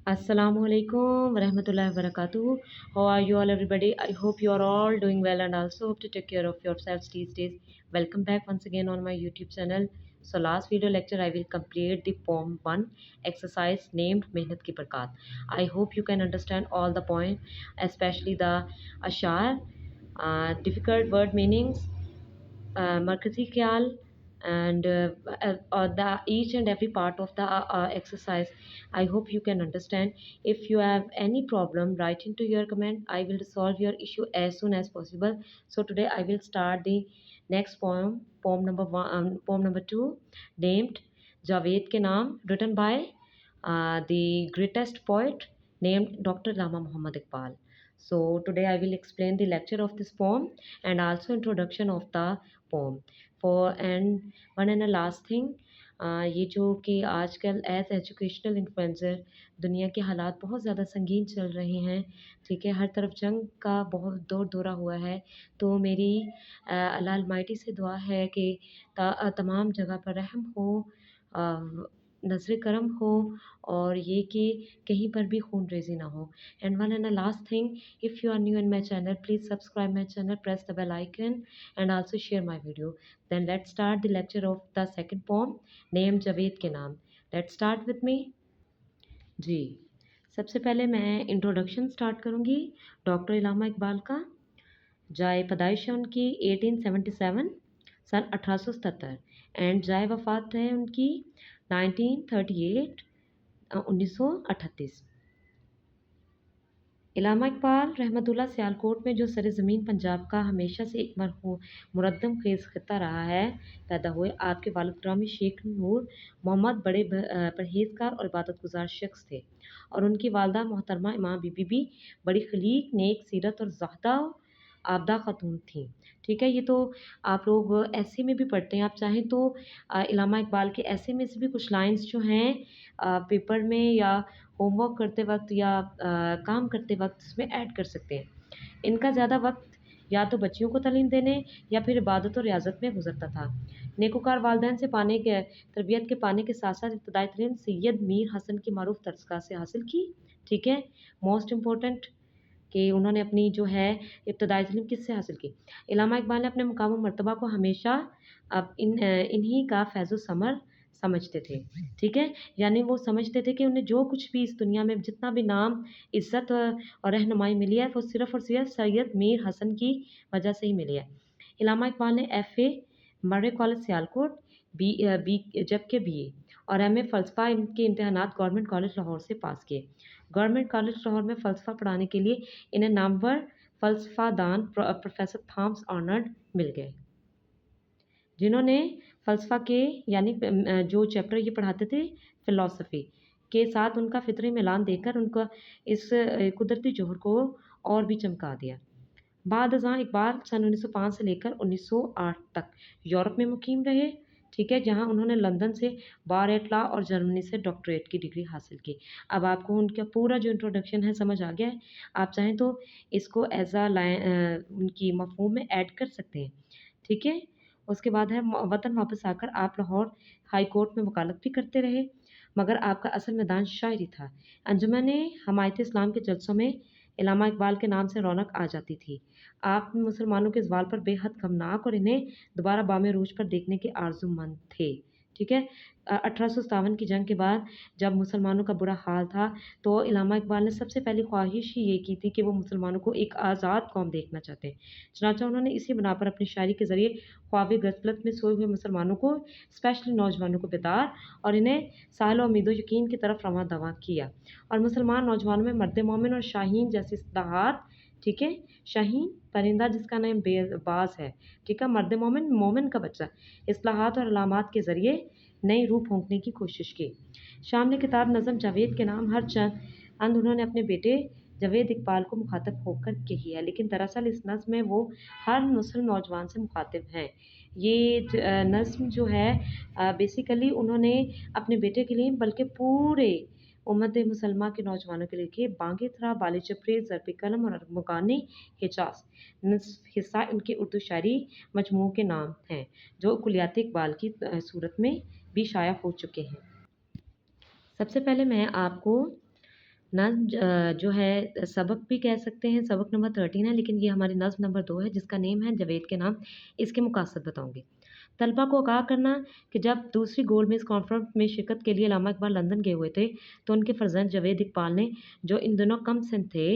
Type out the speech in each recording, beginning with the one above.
Assalamu alaikum warahmatullahi wabarakatuh. How are you all, everybody? I hope you are all doing well and also hope to take care of yourselves these days. Welcome back once again on my YouTube channel. So, last video lecture, I will complete the poem 1 exercise named Mehnat Ki Barkat. I hope you can understand all the point, especially the ashar, difficult word meanings, markazi kyal, and the each and every part of the exercise. I hope you can understand. If you have any problem, write into your comment. I will resolve your issue as soon as possible. So today I will start the next poem number one, poem number 2, named Javed ke naam, written by the greatest poet named Dr. Lama Muhammad Iqbal. So today I will explain the lecture of this poem and also introduction of the poem. For and one and a last thing, ये जो कि आजकल as educational influencer दुनिया के हालात बहुत ज़्यादा संगीन चल रहे हैं। ठीक है, हर तरफ जंग का बहुत दौर दौरा हुआ है। तो मेरी अल्लाह अलमाइटी से दुआ है कि तमाम जगह पर रहम हो, नज़र करम हो, और ये कि कहीं पर भी खून रेज़ी ना हो। And one and last thing, if you are new in my channel, please subscribe my channel, press the bell icon and also share my video. Then let's start the lecture of the second poem named Javed के नाम. Let's start with me. जी, सबसे पहले मैं introduction start करूँगी doctor इलामा इकबाल का। जाए पैदाइश है उनकी 1877 सन 1877 एंड जाए वफ़ात है उनकी 1938 1938। इलामा इकबाल रहमतुल्लाह सियालकोट में जो सर ज़मीन पंजाब का हमेशा से एक मुरद्दम खेज़ खित्ता रहा है, पैदा हुए। आपके वालिद ग्रामी शेख नूर मोहम्मद बड़े परहेज़गार और इबादत गुज़ार शख्स थे, और उनकी वालदा मोहतरमा इमाम बीबी भी बड़ी खलीक, नेक सीरत और ज़ाहदा आबदा खातून थीं। ठीक है, ये तो आप लोग ऐसे में भी पढ़ते हैं। आप चाहें तो इलामा इकबाल के ऐसे में से भी कुछ लाइन्स जो हैं पेपर में या होमवर्क करते वक़्त या काम करते वक़्त इसमें ऐड कर सकते हैं। इनका ज़्यादा वक़्त या तो बच्चियों को तालीम देने या फिर इबादत और रियाज़त में गुज़रता था। नेकोकार वालिदैन से तरबियत के पाने के साथ-साथ इब्तिदाई तालीम सैयद मीर हसन की मारूफ़ दरसगाह से हासिल की। ठीक है? मोस्ट इम्पोर्टेंट कि उन्होंने अपनी जो है इब्तिदाई तालीम किससे हासिल की। इलामा इकबाल ने अपने मुकाम और मर्तबा को हमेशा इन्हीं का फ़ैज़ व समर समझते थे। ठीक है? यानी वो समझते थे कि उन्हें जो कुछ भी इस दुनिया में जितना भी नाम, इज़्ज़त और रहनुमाई मिली है, वो सिर्फ़ और सिर्फ़ सैयद मीर हसन की वजह से ही मिली है। इलामा इकबाल ने एफ़ए मर्रे कॉलेज सियालकोट, जबकि बीए और एमए फ़लसफ़ा के इम्तिहानात गवर्नमेंट कॉलेज लाहौर से पास किए। गवर्नमेंट कॉलेज लाहौर में फ़लसफ़ा पढ़ाने के लिए इन्हें नामवर फ़लसफ़ादान प्रोफ़ेसर थॉमस आर्नल्ड मिल गए, जिन्होंने फ़लसफ़ा के यानी जो चैप्टर ये पढ़ाते थे फ़िलॉसफ़ी के साथ उनका फ़ितरी मिलान देकर उनका इस कुदरती जौहर को और भी चमका दिया। बाद अज़ां इकबाल सन 1905 से लेकर 1908 तक यूरोप में मुकीम रहे। ठीक है, जहाँ उन्होंने लंदन से बार एट लॉ और जर्मनी से डॉक्टरेट की डिग्री हासिल की। अब आपको उनका पूरा जो इंट्रोडक्शन है समझ आ गया है। आप चाहें तो इसको एज़ उनकी मफ़हूम में ऐड कर सकते हैं। ठीक है? उसके बाद है वतन वापस आकर आप लाहौर हाई कोर्ट में वकालत भी करते रहे, मगर आपका असल मैदान शायरी था। अंजुमन हमायत इस्लाम के जलसों में इलामा इकबाल के नाम से रौनक आ जाती थी। आप मुसलमानों के ज़वाल पर बेहद गमनाक और इन्हें दोबारा बामे रूज पर देखने के आरज़ूमंद थे। ठीक है? 1857 की जंग के बाद जब मुसलमानों का बुरा हाल था, तो इलामा इकबाल ने सबसे पहली ख्वाहिश ही ये की थी कि वो मुसलमानों को एक आज़ाद कौम देखना चाहते हैं। चुनांचे उन्होंने इसी बिना पर अपनी शायरी के ज़रिए ख्वाब गफलत में सोए हुए मुसलमानों को, स्पेशली नौजवानों को बेदार और इन्हें साहिल उम्मीद यकीन की तरफ रवां दवां किया, और मुसलमान नौजवानों में मर्द मोमिन और शाहीन जैसी इस्तिलाहात। ठीक है? शाहीन परिंदा जिसका नाम बाज़ है। ठीक है? मर्द मोमिन, मोमिन का बच्चा। इस्तिलाहात और अलामात के ज़रिए नई रूह फूंकने की कोशिश की। शाम ने किताब नज़म जावेद के नाम हर चंद उन्होंने अपने बेटे जावेद इकबाल को मुखातब होकर कही है, लेकिन दरअसल इस नज़्म में वो हर मुस्लिम नौजवान से मुखातिब हैं। ये नज़्म जो है बेसिकली उन्होंने अपने बेटे के लिए बल्कि पूरे उम्मत मुसलमा के नौजवानों के लिए लिखे। बांगे थरा, बाले चपरे, ज़र्फ़ कलम और अरमुगाने हिजाज़ निस्फ़ हिस्सा इनके उर्दू शायरी मजमूओं के नाम हैं, जो कुलियात इकबाल की सूरत में भी शाया हो चुके हैं। सबसे पहले मैं आपको नज़्म जो है सबक भी कह सकते हैं, सबक नंबर 13 है, लेकिन ये हमारी नज़्म नंबर 2 है जिसका नेम है जावेद के नाम। इसके मुकासद बताऊँगी। तलबा को आगाह करना कि जब दूसरी गोल्ड मेज़ कॉन्फ्रेंस में शिरकत के लिए अल्लामा इकबाल लंदन गए हुए थे, तो उनके फ़र्जंद जावेद इकबाल ने, जो इन दिनों कम सिन थे,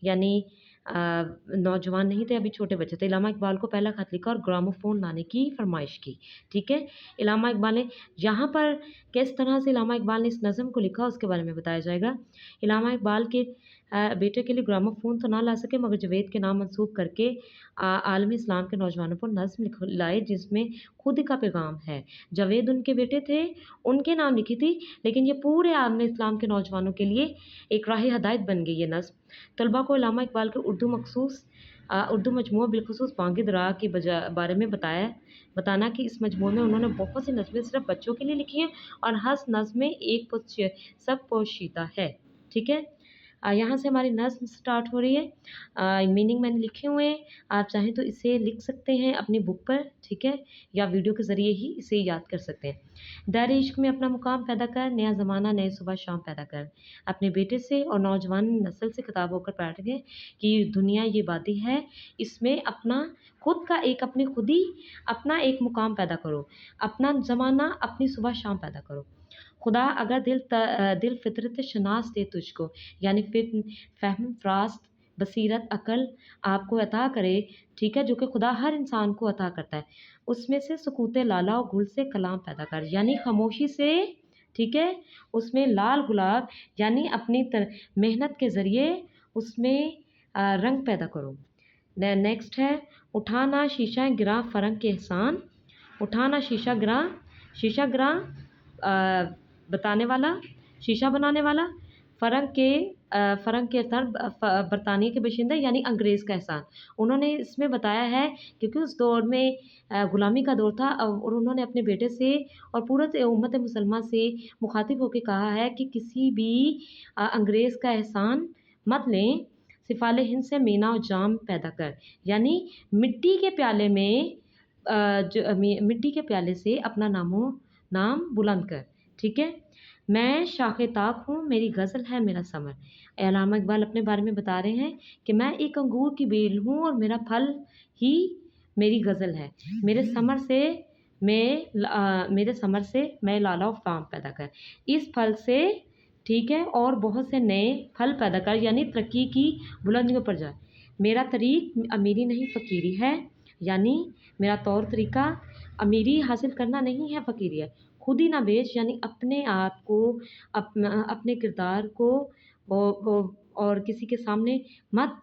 यानी नौजवान नहीं थे, अभी छोटे बच्चे थे, अल्लामा इकबाल को पहला ख़त लिखा और ग्रामोफ़ोन लाने की फ़रमाइश की। ठीक है? अल्लामा इकबाल ने यहाँ पर किस तरह से अल्लामा इकबाल ने इस नज़्म को लिखा, उसके बारे में बताया जाएगा। अल्लामा इकबाल के बेटे के लिए ग्रामोफ़ोन तो ना ला सके, मगर जावेद के नाम मंसूब करके आलम इस्लाम के नौजवानों पर नज़्म लाए, जिसमें खुद का पैगाम है। जावेद उनके बेटे थे, उनके नाम लिखी थी, लेकिन ये पूरे आलम इस्लाम के नौजवानों के लिए एक राह हदायत बन गई ये नज़्म। तलबा को अल्लामा इकबाल के उर्दू मजमूआ बिलख़ुसूस बांगिद राह के बारे में बताना कि इस मजमूए में उन्होंने बहुत सी नज़में सिर्फ़ बच्चों के लिए लिखी हैं और हर नज़्म में एक सब पोशीदा है। ठीक है? यहाँ से हमारी नज़्म स्टार्ट हो रही है। मीनिंग मैंने लिखे हुए हैं, आप चाहें तो इसे लिख सकते हैं अपनी बुक पर, ठीक है? या वीडियो के ज़रिए ही इसे याद कर सकते हैं। दायरे इश्क में अपना मुकाम पैदा कर, नया ज़माना नए सुबह शाम पैदा कर। अपने बेटे से और नौजवान नस्ल से खिताब होकर बैठ गए कि दुनिया ये वादी है, इसमें अपना खुद का एक अपनी खुद ही अपना एक मुकाम पैदा करो। अपना ज़माना अपनी सुबह शाम पैदा करो। खुदा अगर दिल फ़ितरत शनास दे तुझको, यानी फ़हम, फ़रास्त, बसीरत, अक़ल आपको अता करे, ठीक है? जो कि खुदा हर इंसान को अता करता है। उसमें से सुकूत लाला और गुल से कलाम पैदा कर, यानी ख़ामोशी से, ठीक है? उसमें लाल गुलाब यानी अपनी मेहनत के ज़रिए उसमें रंग पैदा करो। नेक्स्ट है, उठाना शीशा गिरा फ़रंग के एहसान। उठाना शीशा गिरा बताने वाला, शीशा बनाने वाला, फ़रंग के एहसान बरतानिया के बाशिंदे यानी अंग्रेज़ का एहसान। उन्होंने इसमें बताया है क्योंकि उस दौर में ग़ुलामी का दौर था, और उन्होंने अपने बेटे से और पूरे उम्मत मुसलमान से मुख़ातिब होके कहा है कि किसी भी अंग्रेज़ का एहसान मत लें, सिफ़ाले हिंद से मीना और जाम पैदा कर, यानी मिट्टी के प्याले में मिट्टी के प्याले से अपना नाम बुलंद कर। ठीक है? मैं शाख़े ताक हूँ, मेरी गज़ल है मेरा समर। अल्लामा इक़बाल अपने बारे में बता रहे हैं कि मैं एक अंगूर की बेल हूँ और मेरा फल ही मेरी गज़ल है। मेरे समर से मैं लाला और फ़ाम पैदा कर। इस फल से, ठीक है, और बहुत से नए फल पैदा कर, यानी तरक्की की बुलंदियों पर जा। मेरा तरीक़ अमीरी नहीं फ़कीरी है, यानी मेरा तौर तरीक़ा अमीरी हासिल करना नहीं है, फ़कीरी है। खुद ही ना बेच, यानी अपने आप को, अपने किरदार को और किसी के सामने मत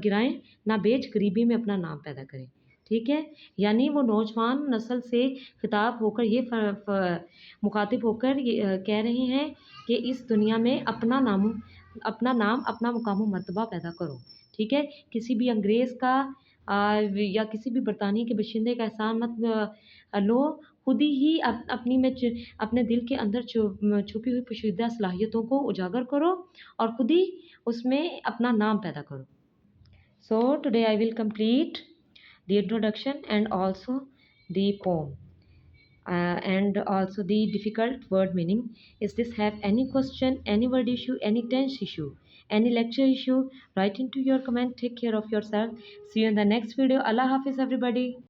गिराएँ, ना बेच गरीबी में अपना नाम पैदा करें। ठीक है? यानी वो नौजवान नस्ल से खिताब होकर ये मुख़ातिब होकर ये कह रहे हैं कि इस दुनिया में अपना नाम, अपना मुकाम मर्तबा पैदा करो। ठीक है? किसी भी अंग्रेज़ का या किसी भी बरतानिया के बाशिंदे का एहसान मत लो, खुद ही अपने दिल के अंदर छुपी हुई पोशीदा सलाहियतों को उजागर करो और खुद ही उसमें अपना नाम पैदा करो। So today I will complete the introduction and also the poem and also the difficult word meaning. Is this have any question, any word issue, any tense issue, any lecture issue? Write into your comment. Take care of yourself. See you in the next video. Allah Hafiz everybody.